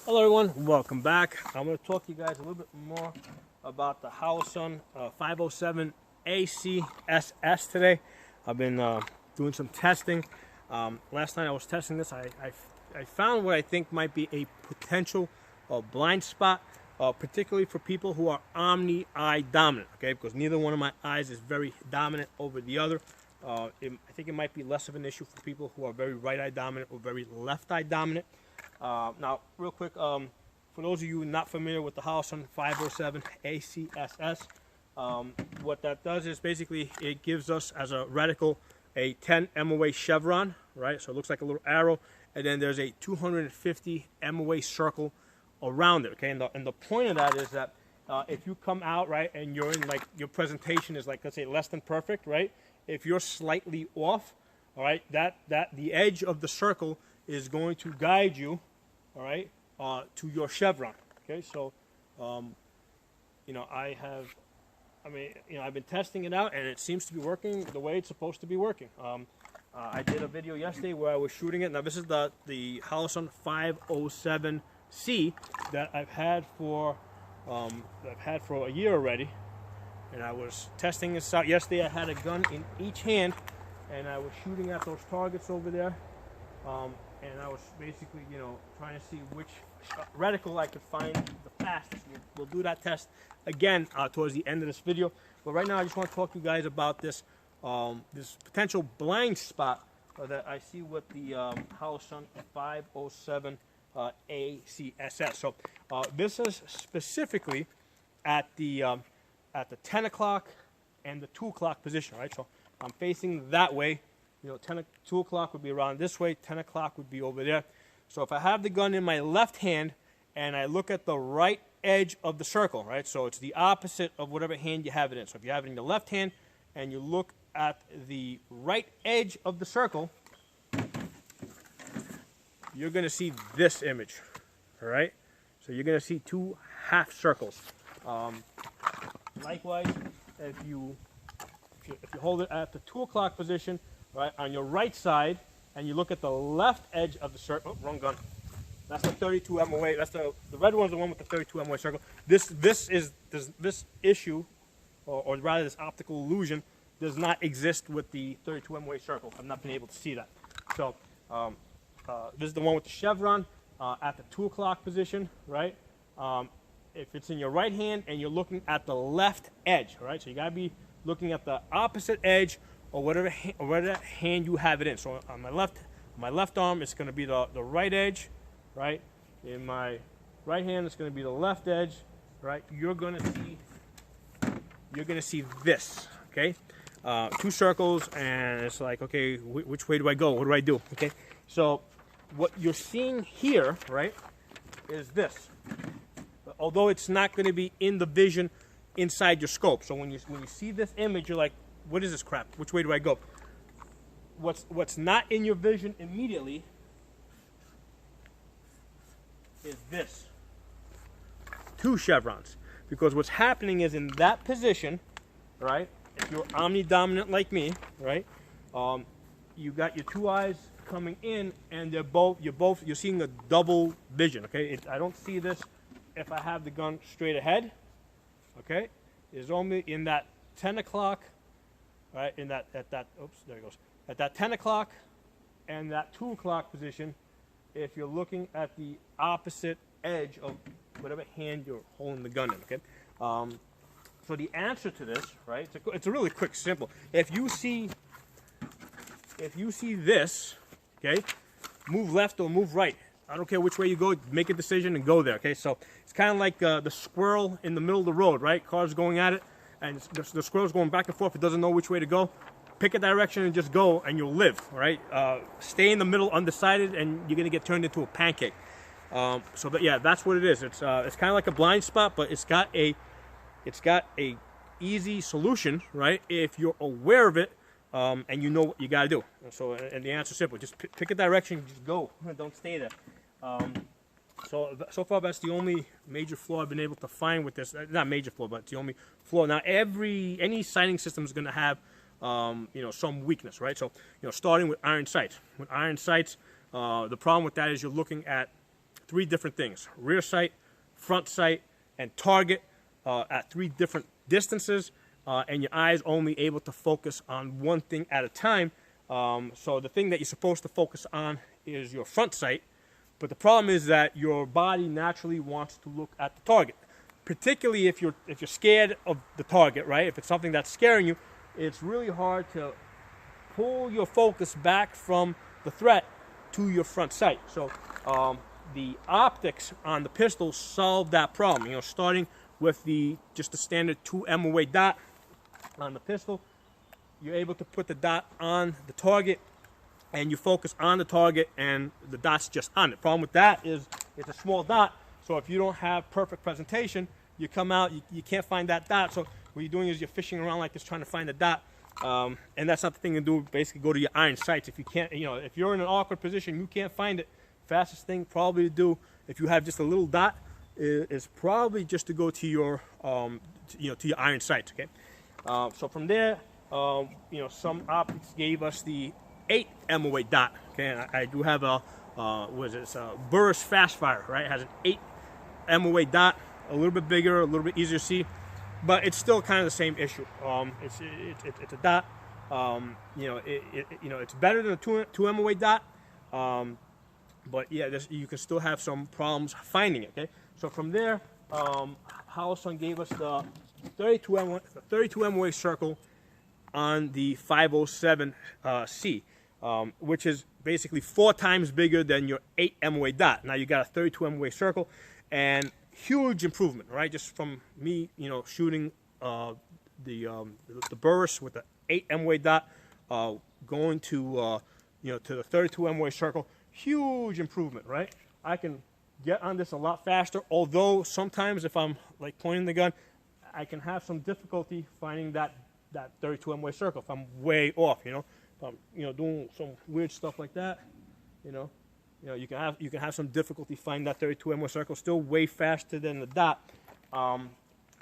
Hello everyone, welcome back. I'm going to talk to you guys a little bit more about the Holosun 507 ACSS today. I've been doing some testing. Last night I was testing this. I found what I think might be a potential blind spot, particularly for people who are omni-eye dominant, okay? Because neither one of my eyes is very dominant over the other. I think it might be less of an issue for people who are very right-eye dominant or very left-eye dominant. Now, real quick, for those of you not familiar with the Holosun 507 ACSS, what that does is basically it gives us as a reticle a 10 MOA chevron, right? So it looks like a little arrow, and then there's a 250 MOA circle around it, okay? And the point of that is that if you come out, right, and you're in, like, your presentation is like, let's say, less than perfect, right? If you're slightly off, all right, the edge of the circle is going to guide you, all right, to your chevron. Okay, so, you know, I've been testing it out, and it seems to be working the way it's supposed to be working. I did a video yesterday where I was shooting it. Now, this is the Holosun 507C that I've had for a year already, and I was testing this out yesterday. I had a gun in each hand, and I was shooting at those targets over there. And I was basically, you know, trying to see which reticle I could find the fastest. We'll do that test again towards the end of this video. But right now, I just want to talk to you guys about this this potential blind spot that I see with the Holosun 507 ACSS. So this is specifically at the 10 o'clock and the 2 o'clock position, right? So I'm facing that way. You know, 2 o'clock would be around this way, 10 o'clock would be over there. So if I have the gun in my left hand and I look at the right edge of the circle, right? So it's the opposite of whatever hand you have it in. So if you have it in your left hand and you look at the right edge of the circle, you're going to see this image, all right? So you're going to see two half circles. Likewise, if you hold it at the 2 o'clock position, right, on your right side, and you look at the left edge of the circle. Oh, wrong gun. That's the 32 MOA. That's the red one's the one with the 32 MOA circle. This issue, or rather this optical illusion, does not exist with the 32 MOA circle. I've not been able to see that. So this is the one with the chevron at the 2 o'clock position, right? If it's in your right hand and you're looking at the left edge, all right? So you gotta be looking at the opposite edge, or whatever hand you have it in. So on my left arm, it's going to be the right edge, right? In my right hand, it's going to be the left edge, right? You're going to see this, okay? Two circles, and it's like, okay, which way do I go? What do I do? Okay, so what you're seeing here, right, is this. Although it's not going to be in the vision inside your scope. So when you see this image, you're like, what is this crap? Which way do I go? What's not in your vision immediately is this. Two chevrons. Because what's happening is in that position, right? If you're omnidominant like me, right? You got your two eyes coming in, and you're seeing a double vision. Okay, I don't see this if I have the gun straight ahead. Okay, it's only in that 10 o'clock. Right, at that 10 o'clock and that 2 o'clock position, if you're looking at the opposite edge of whatever hand you're holding the gun in, okay? So the answer to this, right, it's a really quick, simple. If you see this, okay, move left or move right. I don't care which way you go, make a decision and go there, okay? So it's kind of like the squirrel in the middle of the road, right? Cars going at it. And the squirrel's going back and forth. It doesn't know which way to go. Pick a direction and just go, and you'll live. All right. Stay in the middle, undecided, and you're gonna get turned into a pancake. But yeah, that's what it is. It's kind of like a blind spot, but it's got a easy solution, right? If you're aware of it, and you know what you gotta do. And the answer's simple. Just pick a direction, just go. Don't stay there. So far, that's the only major flaw I've been able to find with this. Not major flaw, but it's the only flaw. Now, any sighting system is going to have, you know, some weakness, right? So, you know, starting with iron sights. With iron sights, the problem with that is you're looking at three different things: rear sight, front sight, and target at three different distances, and your eye's only able to focus on one thing at a time. So the thing that you're supposed to focus on is your front sight, but the problem is that your body naturally wants to look at the target, particularly if you're scared of the target, right? If it's something that's scaring you, it's really hard to pull your focus back from the threat to your front sight. So the optics on the pistol solve that problem. You know, starting with just the standard 2 MOA dot on the pistol, you're able to put the dot on the target, and you focus on the target, and the dot's just on it. Problem with that is it's a small dot, so if you don't have perfect presentation, you come out, you can't find that dot. So what you're doing is you're fishing around like this, trying to find the dot. And that's not the thing to do. Basically, go to your iron sights. If you can't, you know, if you're in an awkward position, you can't find it. Fastest thing probably to do, if you have just a little dot, is probably just to go to your, to your iron sights. Okay. So from there, you know, some optics gave us the 8 MOA dot. Okay. And I do have a, what is it? It's a Burris Fast Fire, right? It has an 8 MOA dot, a little bit bigger, a little bit easier to see. But it's still kind of the same issue. It's a dot. You know, it's better than a 2 MOA dot. But yeah, you can still have some problems finding it. Okay. So from there, Holosun gave us the 32 MOA circle on the 507C, which is basically 4 times bigger than your 8 MOA dot. Now you got a 32 MOA circle, and huge improvement, right? Just from me, you know, shooting the Burris with the 8 MOA dot, going to you know, to the 32 MOA circle, huge improvement, right? I can get on this a lot faster. Although sometimes if I'm like pointing the gun, I can have some difficulty finding that 32 MOA circle if I'm way off, you know. If I'm, you know, doing some weird stuff like that, you know, you can have some difficulty finding that 32 MOA circle. Still way faster than the dot. And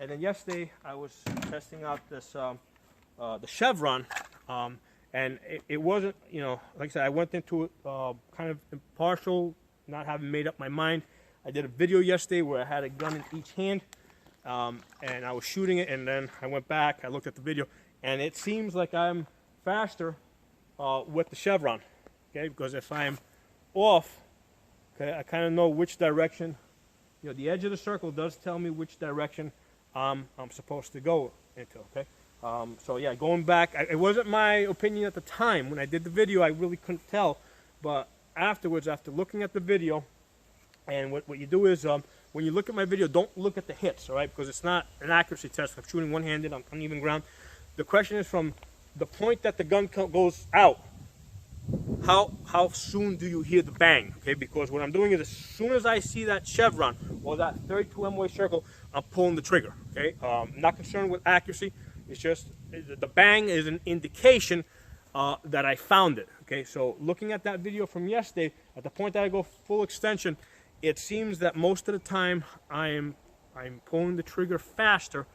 then yesterday I was testing out this the Chevron, and it wasn't, you know, like I said, I went into it kind of impartial, not having made up my mind. I did a video yesterday where I had a gun in each hand, and I was shooting it, and then I went back, I looked at the video, and it seems like I'm faster with the Chevron, okay? Because if I'm off, okay, I kind of know which direction, you know, the edge of the circle does tell me which direction I'm supposed to go into, okay? So yeah, going back, it wasn't my opinion at the time. When I did the video, I really couldn't tell, but afterwards, after looking at the video, and what you do is, when you look at my video, don't look at the hits, all right? Because it's not an accuracy test. I'm shooting one-handed on uneven ground. The question is from the point that the gun goes out, how soon do you hear the bang, okay? Because what I'm doing is as soon as I see that Chevron or that 32 MOA circle, I'm pulling the trigger, okay? I'm not concerned with accuracy. It's just the bang is an indication that I found it, okay? So looking at that video from yesterday, at the point that I go full extension, it seems that most of the time I'm pulling the trigger faster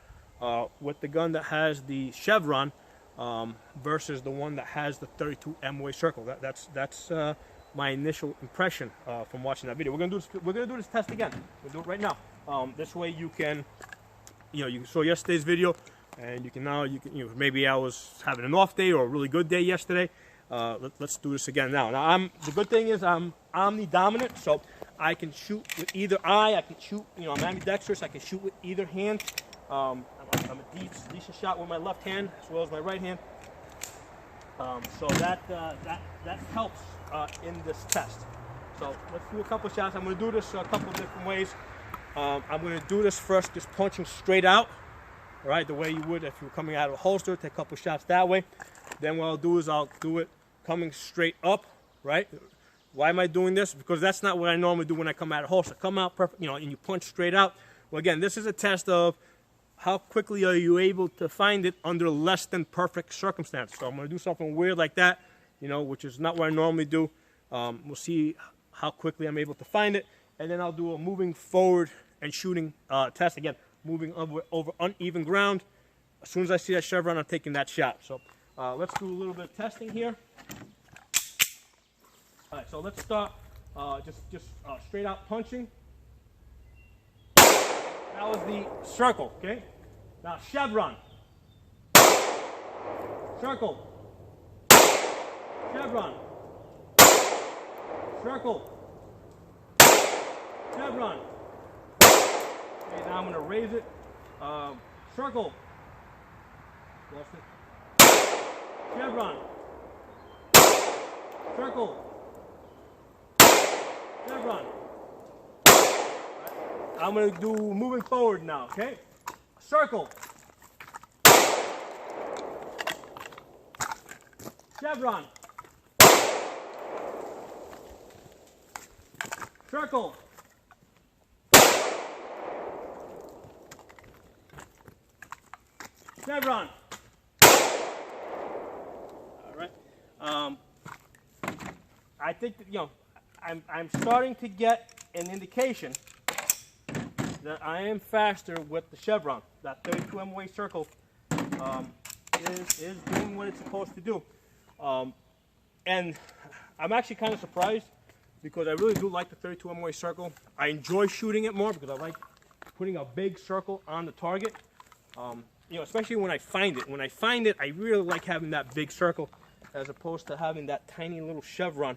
with the gun that has the Chevron versus the one that has the 32 MOA circle. That's my initial impression from watching that video. We're gonna do this test again. We'll do it right now. This way you can, you know, you saw yesterday's video, and you know, maybe I was having an off day or a really good day yesterday. Let's do this again now. Now the good thing is I'm omnidominant, so I can shoot with either eye. I can shoot, you know, I'm ambidextrous. I can shoot with either hand. I'm a decent shot with my left hand as well as my right hand. So that helps in this test. So let's do a couple shots. I'm going to do this a couple different ways. I'm going to do this first, just punching straight out, all right, the way you would if you were coming out of a holster. Take a couple shots that way. Then what I'll do is I'll do it coming straight up, right? Why am I doing this? Because that's not what I normally do when I come out of holster. Come out perfect, you know, and you punch straight out. Well, again, this is a test of how quickly are you able to find it under less than perfect circumstances. So I'm going to do something weird like that, you know, which is not what I normally do. We'll see how quickly I'm able to find it. And then I'll do a moving forward and shooting test. Again, moving over uneven ground. As soon as I see that Chevron, I'm taking that shot. So let's do a little bit of testing here. All right, so let's start just straight out punching. That was the circle, okay? Now chevron. Circle. Chevron. Circle. Chevron. Okay, now I'm going to raise it. Circle. Lost it. Chevron. Circle. Chevron. I'm going to do moving forward now, okay? Circle. Chevron. Circle. Chevron. All right. I think that, I'm starting to get an indication that I am faster with the chevron. That 32 MOA circle is doing what it's supposed to do. And I'm actually kind of surprised because I really do like the 32 MOA circle. I enjoy shooting it more because I like putting a big circle on the target. Especially when I find it. When I find it, I really like having that big circle as opposed to having that tiny little chevron.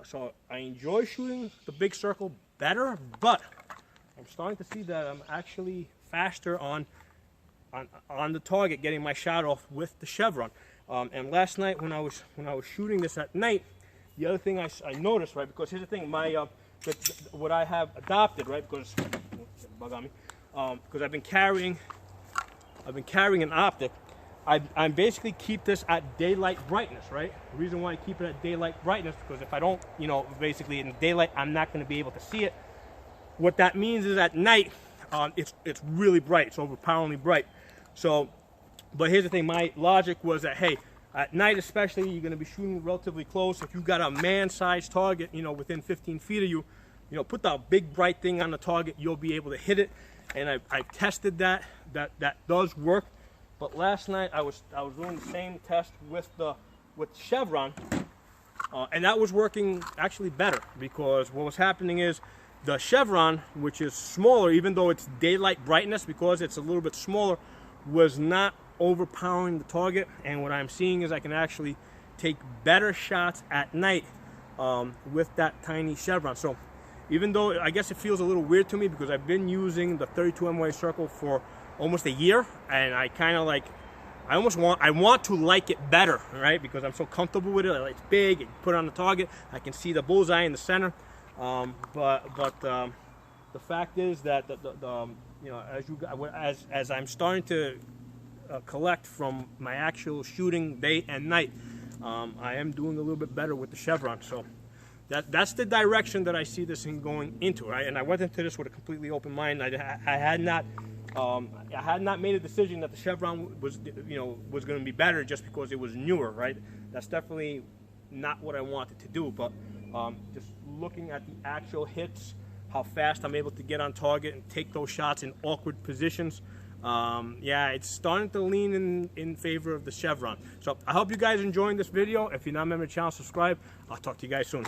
So I enjoy shooting the big circle better, but I'm starting to see that I'm actually faster on the target, getting my shot off with the chevron. And last night when I was shooting this at night, the other thing I noticed, right? Because here's the thing, what I have adopted, right? Because bug on me, because I've been carrying an optic. I basically keep this at daylight brightness, right? The reason why I keep it at daylight brightness because if I don't, basically in daylight, I'm not going to be able to see it. What that means is at night, it's really bright. It's overpoweringly bright. So, but here's the thing. My logic was that, hey, at night especially, you're going to be shooting relatively close. If you've got a man-sized target, within 15 feet of you, put that big bright thing on the target, you'll be able to hit it. And I tested that. That does work. But last night I was doing the same test with chevron, and that was working actually better because what was happening is the chevron, which is smaller, even though it's daylight brightness, because it's a little bit smaller, was not overpowering the target. And what I'm seeing is I can actually take better shots at night with that tiny chevron. So even though I guess it feels a little weird to me because I've been using the 32 MOA circle for almost a year, and I kind of like, I want to like it better, right? Because I'm so comfortable with it. It's big, you put it on the target, I can see the bullseye in the center. But the fact is that as I'm starting to collect from my actual shooting day and night, I am doing a little bit better with the chevron. So that's the direction that I see this thing going into, right? And I went into this with a completely open mind. I had not made a decision that the chevron was going to be better just because it was newer, right? That's definitely not what I wanted to do. But just looking at the actual hits, how fast I'm able to get on target and take those shots in awkward positions, yeah, it's starting to lean in favor of the chevron. So I hope you guys are enjoying this video. If you're not a member of the channel, subscribe. I'll talk to you guys soon.